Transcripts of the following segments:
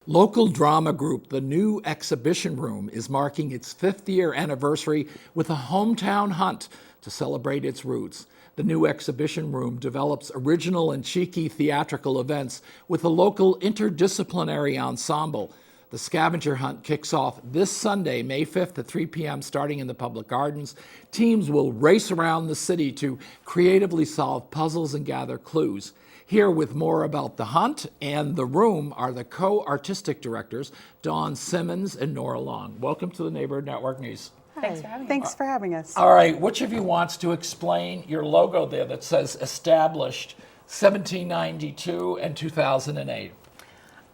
Local drama group, the New Exhibition Room, is marking its 5th-year anniversary with a hometown hunt to celebrate its roots. The New Exhibition Room develops original and cheeky theatrical events with a local interdisciplinary ensemble. The scavenger hunt kicks off this Sunday, May 5th at 3 p.m., starting in the public gardens. Teams will race around the city to creatively solve puzzles and gather clues. Here with more about the hunt and the room are the co-artistic directors, Simmons and Nora. Welcome to the Neighborhood Network News. Thanks for having us. Thanks for having us. All right, which of you wants to explain your logo there that says established 1792 and 2008?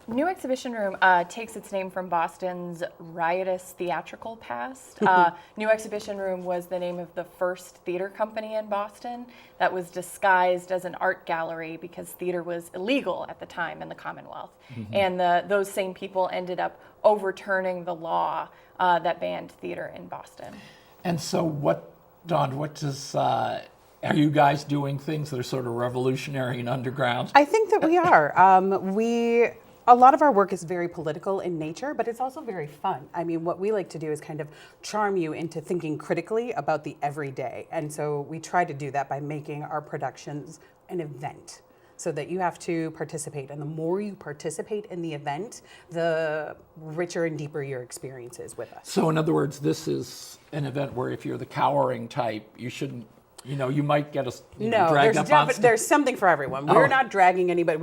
New Exhibition Room takes its name from Boston's riotous theatrical past. New Exhibition Room was the name of the first theater company in Boston that was disguised as an art gallery because theater was illegal at the time in the Commonwealth. Mm-hmm. And those same people ended up overturning the law that banned theater in Boston. And so Dawn, are you guys doing things that are sort of revolutionary and underground? I think that we are. A lot of our work is very political in nature, but it's also very fun. I mean, what we like to do is kind of charm you into thinking critically about the everyday. And so we try to do that by making our productions an event so that you have to participate. And the more you participate in the event, the richer and deeper your experience is with us. So in other words, this is an event where if you're the cowering type, you shouldn't, you might get dragged up on stage. There's something for everyone. We're not dragging anybody.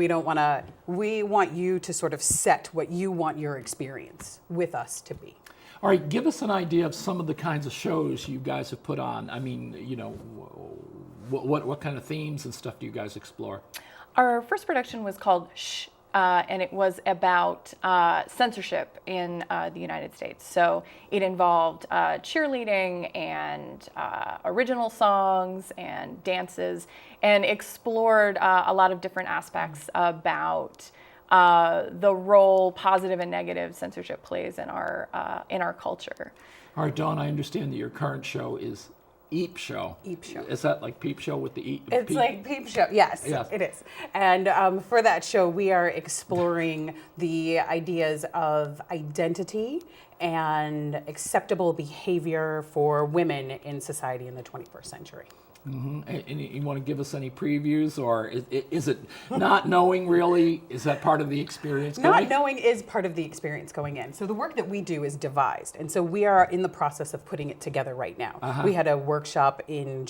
We want you to sort of set what you want your experience with us to be. All right, give us an idea of some of the kinds of shows you guys have put on. I mean, what kind of themes and stuff do you guys explore? Our first production was called Shh. And it was about censorship in the United States. So it involved cheerleading and original songs and dances, and explored a lot of different aspects about the role positive and negative censorship plays in our culture. All right, Dawn, I understand that your current show is Peep Show. Peep Show. Is that like Peep Show with the E? It's like Peep Show, yes, it is. And for that show, we are exploring the ideas of identity and acceptable behavior for women in society in the 21st century. Mm-hmm. And you want to give us any previews, or is it not knowing really? Is that part of the experience going? Not knowing is part of the experience going in. So the work that we do is devised, and so we are in the process of putting it together right now. Uh-huh. We had a workshop in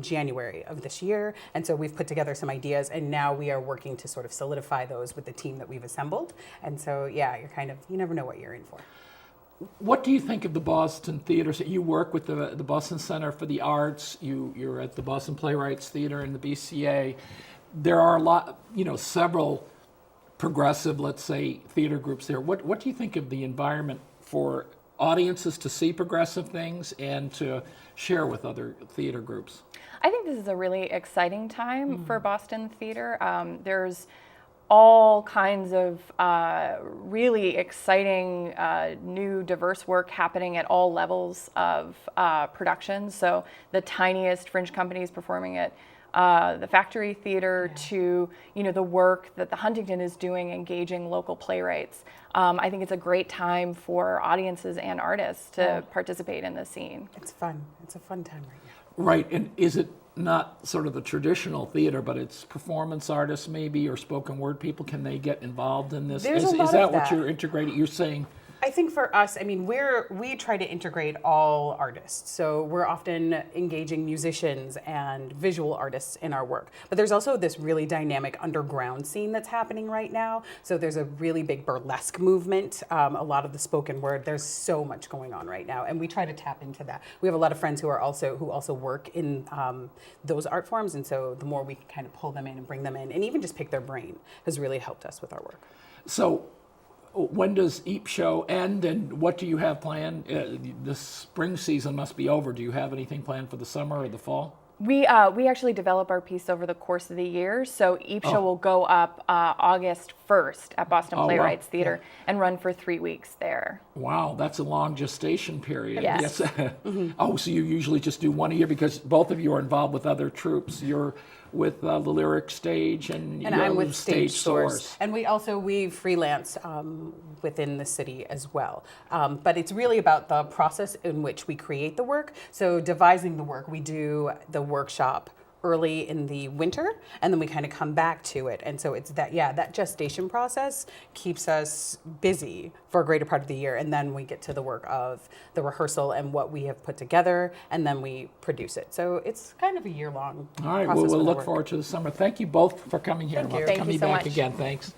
January of this year, and so we've put together some ideas, and now we are working to sort of solidify those with the team that we've assembled. And so, yeah, you never know what you're in for. What do you think of the Boston Theater? So you work with the Boston Center for the Arts. You're at the Boston Playwrights Theater and the BCA. There are several progressive, let's say, theater groups there. What do you think of the environment for audiences to see progressive things and to share with other theater groups? I think this is a really exciting time for Boston theater. There's all kinds of really exciting new diverse work happening at all levels of production. So the tiniest fringe companies performing at the Factory Theater to the work that the Huntington is doing, engaging local playwrights. I think it's a great time for audiences and artists to participate in the scene. It's fun. It's a fun time right now. Right, and is it not sort of the traditional theater, but it's performance artists maybe, or spoken word people? Can they get involved in this? There's a lot is that of what you're integrating? You're saying? I think for us, I mean, we try to integrate all artists. So we're often engaging musicians and visual artists in our work. But there's also this really dynamic underground scene that's happening right now. So there's a really big burlesque movement, a lot of the spoken word. There's so much going on right now, and we try to tap into that. We have a lot of friends who also work in those art forms, and so the more we can kind of pull them in and bring them in, and even just pick their brain, has really helped us with our work. So when does Peep Show end, and what do you have planned? The spring season must be over. Do you have anything planned for the summer or the fall? We actually develop our piece over the course of the year. So Peep Show will go up August 1st at Boston Playwrights Theater and run for 3 weeks there. Wow, that's a long gestation period. Yes. Mm-hmm. Oh, so you usually just do one a year because both of you are involved with other troupes. You're with the Lyric Stage, and you And I'm have with Stage Source. And we freelance within the city as well. But it's really about the process in which we create the work. So devising the work, we do the workshop early in the winter, and then we kind of come back to it. And so it's that gestation process keeps us busy for a greater part of the year. And then we get to the work of the rehearsal and what we have put together, and then we produce it. So it's kind of a year-long All right, process. we'll with our look work. forward to the summer. Thank you both for coming here. Thank you. We'll Thank come you so back much. again. Thanks.